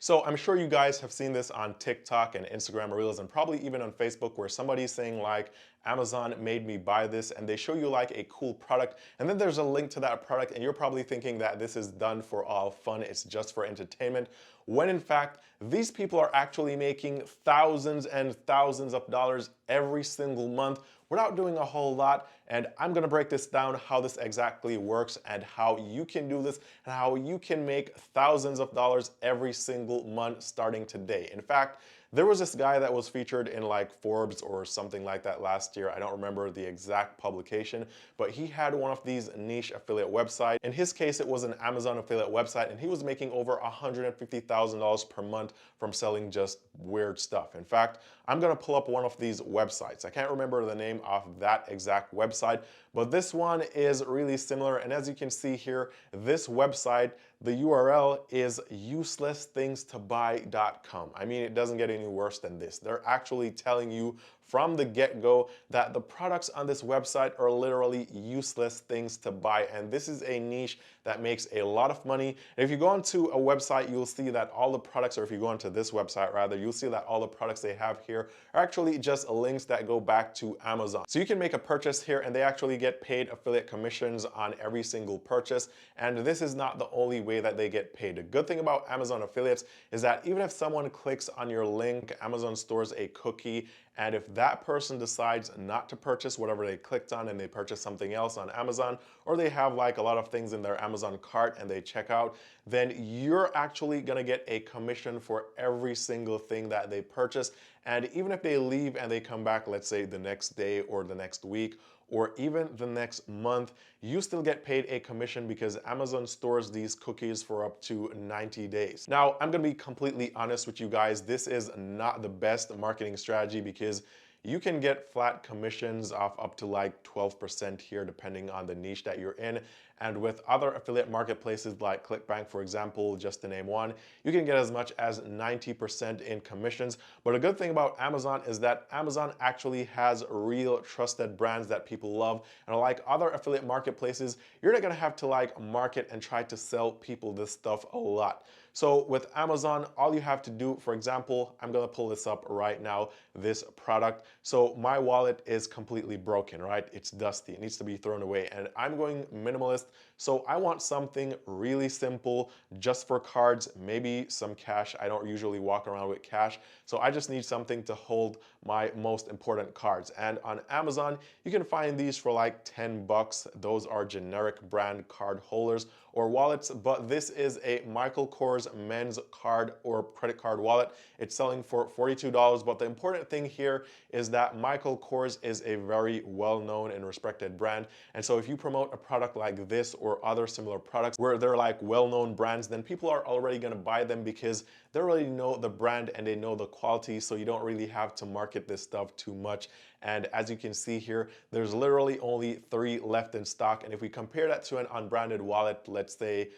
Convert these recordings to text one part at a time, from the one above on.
So I'm sure you guys have seen this on TikTok and Instagram Reels and probably even on Facebook where somebody's saying like, Amazon made me buy this, and they show you like a cool product and then there's a link to that product and you're probably thinking that this is done for all fun, it's just for entertainment, when in fact these people are actually making thousands and thousands of dollars every single month without doing a whole lot. And I'm gonna break this down, how this exactly works and how you can do this and how you can make thousands of dollars every single month starting today. In fact, there was this guy that was featured in like Forbes or something like that last year. I don't remember the exact publication, but he had one of these niche affiliate websites. In his case, it was an Amazon affiliate website, and he was making over $150,000 per month from selling just weird stuff. In fact, I'm gonna pull up one of these websites. I can't remember the name of that exact website, but this one is really similar. And as you can see here, this website, the URL is uselessthingstobuy.com. I mean, it doesn't get any worse than this. They're actually telling you from the get-go that the products on this website are literally useless things to buy. And this is a niche that makes a lot of money. And if you go onto a website, you'll see that all the products, or if you go onto this website rather, you'll see that all the products they have here are actually just links that go back to Amazon. So you can make a purchase here and they actually get paid affiliate commissions on every single purchase. And this is not the only way that they get paid. The good thing about Amazon affiliates is that even if someone clicks on your link, Amazon stores a cookie, and if that person decides not to purchase whatever they clicked on and they purchase something else on Amazon, or they have like a lot of things in their Amazon cart and they check out, then you're actually gonna get a commission for every single thing that they purchase. And even if they leave and they come back, let's say the next day or the next week, or even the next month, you still get paid a commission because Amazon stores these cookies for up to 90 days. Now, I'm gonna be completely honest with you guys. This is not the best marketing strategy because you can get flat commissions of up to like 12% here depending on the niche that you're in. And with other affiliate marketplaces like ClickBank, for example, just to name one, you can get as much as 90% in commissions. But a good thing about Amazon is that Amazon actually has real trusted brands that people love. And like other affiliate marketplaces, you're not gonna have to like market and try to sell people this stuff a lot. So with Amazon, all you have to do, for example, I'm gonna pull this up right now, this product. So my wallet is completely broken, right? It's dusty, it needs to be thrown away. And I'm going minimalist, so I want something really simple, just for cards, maybe some cash. I don't usually walk around with cash, so I just need something to hold my most important cards. And on Amazon, you can find these for like 10 bucks. Those are generic brand card holders or wallets, but this is a Michael Kors men's card or credit card wallet. It's selling for $42, but the important thing here is that Michael Kors is a very well-known and respected brand. And so if you promote a product like this or other similar products where they're like well-known brands, then people are already gonna buy them because they already know the brand and they know the quality, so you don't really have to market this stuff too much. And as you can see here, there's literally only 3 left in stock. And if we compare that to an unbranded wallet, let's say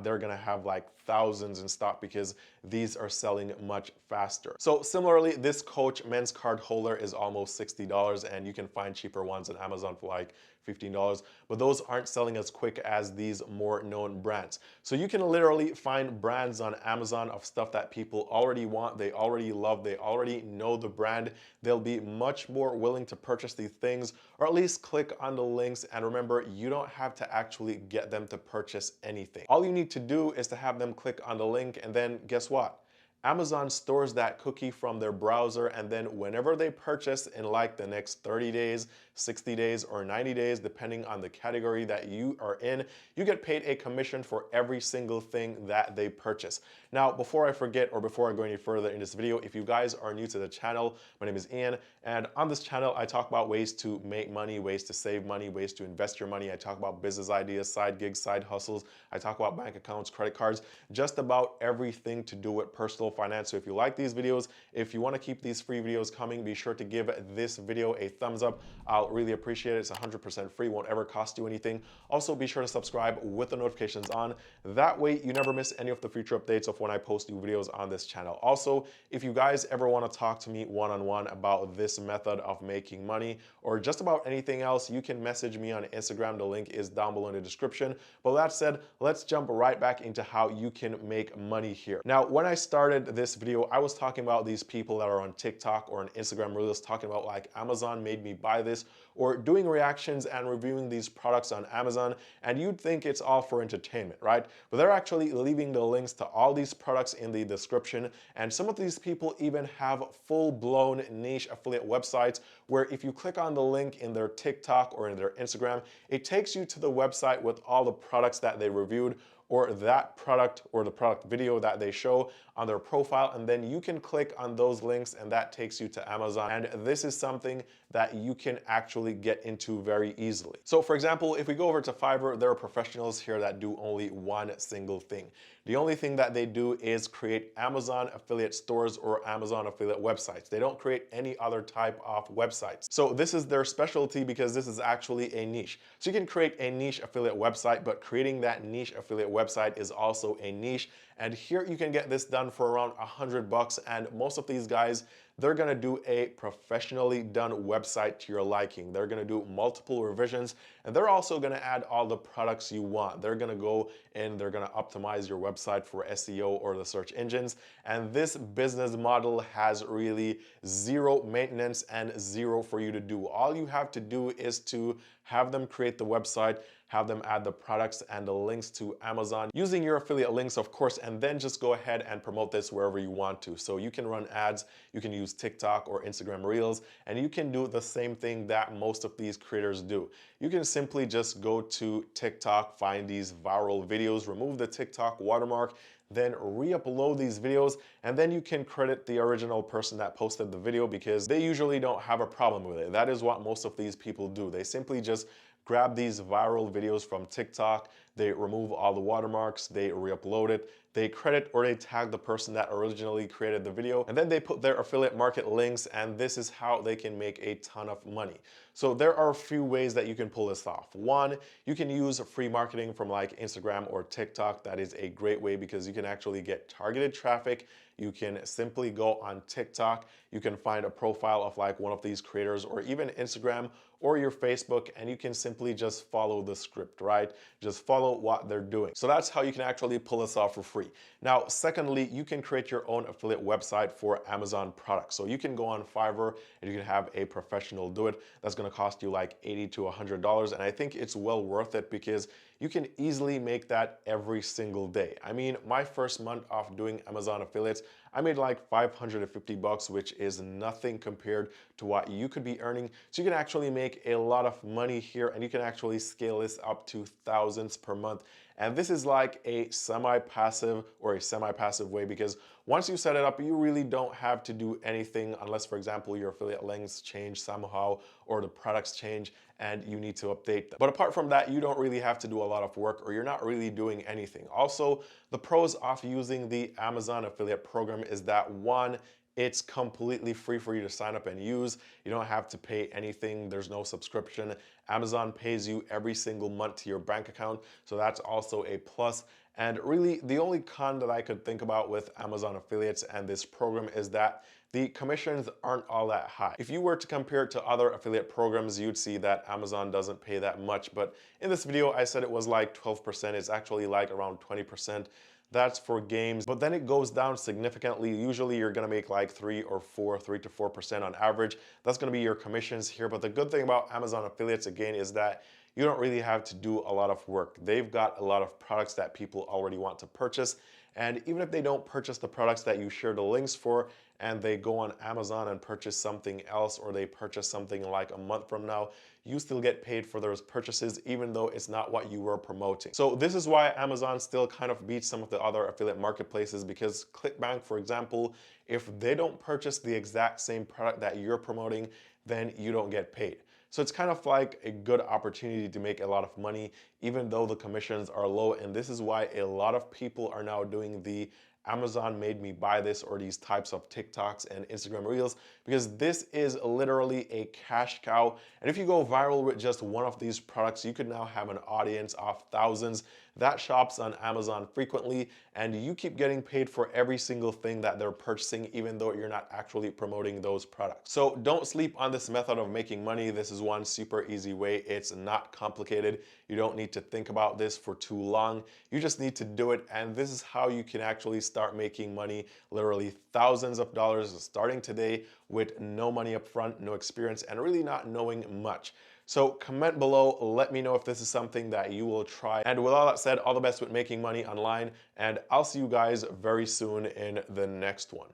they're gonna have like thousands in stock because these are selling much faster. So similarly, this Coach men's card holder is almost $60, and you can find cheaper ones on Amazon for like $15, but those aren't selling as quick as these more known brands. So you can literally find brands on Amazon of stuff that people already want, they already love, they already know the brand. They'll be much more willing to purchase these things, or at least click on the links. And remember, you don't have to actually get them to purchase anything. All you need to do is to have them click on the link, and then guess what? Amazon stores that cookie from their browser, and then whenever they purchase in like the next 30 days, 60 days, or 90 days, depending on the category that you are in, you get paid a commission for every single thing that they purchase. Now, before I forget or before I go any further in this video, if you guys are new to the channel, my name is Ian, and on this channel, I talk about ways to make money, ways to save money, ways to invest your money. I talk about business ideas, side gigs, side hustles. I talk about bank accounts, credit cards, just about everything to do with personal finance. So if you like these videos, if you want to keep these free videos coming, be sure to give this video a thumbs up. I'll really appreciate it. It's 100% free, won't ever cost you anything. Also, be sure to subscribe with the notifications on. That way you never miss any of the future updates of when I post new videos on this channel. Also, if you guys ever want to talk to me one-on-one about this method of making money or just about anything else, you can message me on Instagram. The link is down below in the description. But that said, let's jump right back into how you can make money here. Now, when I started this video, I was talking about these people that are on TikTok or on Instagram Reels talking about like Amazon made me buy this, or doing reactions and reviewing these products on Amazon, and you'd think it's all for entertainment, right? But they're actually leaving the links to all these products in the description, and some of these people even have full-blown niche affiliate websites where if you click on the link in their TikTok or in their Instagram, it takes you to the website with all the products that they reviewed, or that product or the product video that they show on their profile, and then you can click on those links and that takes you to Amazon. And this is something that you can actually get into very easily. So for example, if we go over to Fiverr, there are professionals here that do only one single thing. The only thing that they do is create Amazon affiliate stores or Amazon affiliate websites. They don't create any other type of websites. So this is their specialty because this is actually a niche. So you can create a niche affiliate website, but creating that niche affiliate website is also a niche. And here you can get this done for around $100, and most of these guys, they're gonna do a professionally done website to your liking. They're gonna do multiple revisions, and they're also gonna add all the products you want. They're gonna go and they're gonna optimize your website for SEO or the search engines. And this business model has really zero maintenance and zero for you to do. All you have to do is to have them create the website, have them add the products and the links to Amazon using your affiliate links, of course, and then just go ahead and promote this wherever you want to. So you can run ads, you can use TikTok or Instagram Reels, and you can do the same thing that most of these creators do. You can simply just go to TikTok, find these viral videos, remove the TikTok watermark, then re-upload these videos, and then you can credit the original person that posted the video because they usually don't have a problem with it. That is what most of these people do. They simply just grab these viral videos from TikTok, they remove all the watermarks, they re-upload it, they credit or they tag the person that originally created the video, and then they put their affiliate market links, and this is how they can make a ton of money. So there are a few ways that you can pull this off. One, you can use free marketing from like Instagram or TikTok. That is a great way because you can actually get targeted traffic. You can simply go on TikTok, you can find a profile of like one of these creators, or even Instagram or your Facebook, and you can simply just follow the script, right? Just follow what they're doing. So that's how you can actually pull this off for free. Now, secondly, you can create your own affiliate website for Amazon products. So you can go on Fiverr and you can have a professional do it. That's gonna cost you like $80 to $100, and I think it's well worth it because you can easily make that every single day. I mean, my first month of doing Amazon affiliates, I made like $550, which is nothing compared to what you could be earning. So you can actually make a lot of money here, and you can actually scale this up to thousands per month. And this is like a semi-passive or a semi-passive way because once you set it up, you really don't have to do anything unless, for example, your affiliate links change somehow or the products change and you need to update them. But apart from that, you don't really have to do a lot of work, or you're not really doing anything. Also, the pros of using the Amazon affiliate program is that one, it's completely free for you to sign up and use. You don't have to pay anything. There's no subscription. Amazon pays you every single month to your bank account, so that's also a plus. And really, the only con that I could think about with Amazon affiliates and this program is that the commissions aren't all that high. If you were to compare it to other affiliate programs, you'd see that Amazon doesn't pay that much. But in this video, I said it was like 12%. It's actually like around 20%. That's for games, but then it goes down significantly. Usually you're gonna make like 3 to 4% on average. That's gonna be your commissions here. But the good thing about Amazon affiliates, again, is that you don't really have to do a lot of work. They've got a lot of products that people already want to purchase. And even if they don't purchase the products that you share the links for, and they go on Amazon and purchase something else, or they purchase something like a month from now, you still get paid for those purchases even though it's not what you were promoting. So this is why Amazon still kind of beats some of the other affiliate marketplaces, because ClickBank, for example, if they don't purchase the exact same product that you're promoting, then you don't get paid. So it's kind of like a good opportunity to make a lot of money even though the commissions are low, and this is why a lot of people are now doing the Amazon made me buy this or these types of TikToks and Instagram Reels, because this is literally a cash cow. And if you go viral with just one of these products, you could now have an audience of thousands that shops on Amazon frequently, and you keep getting paid for every single thing that they're purchasing, even though you're not actually promoting those products. So don't sleep on this method of making money. This is one super easy way. It's not complicated. You don't need to think about this for too long. You just need to do it, and this is how you can actually start making money, literally thousands of dollars starting today with no money up front, no experience, and really not knowing much. So comment below, let me know if this is something that you will try. And with all that said, all the best with making money online, and I'll see you guys very soon in the next one.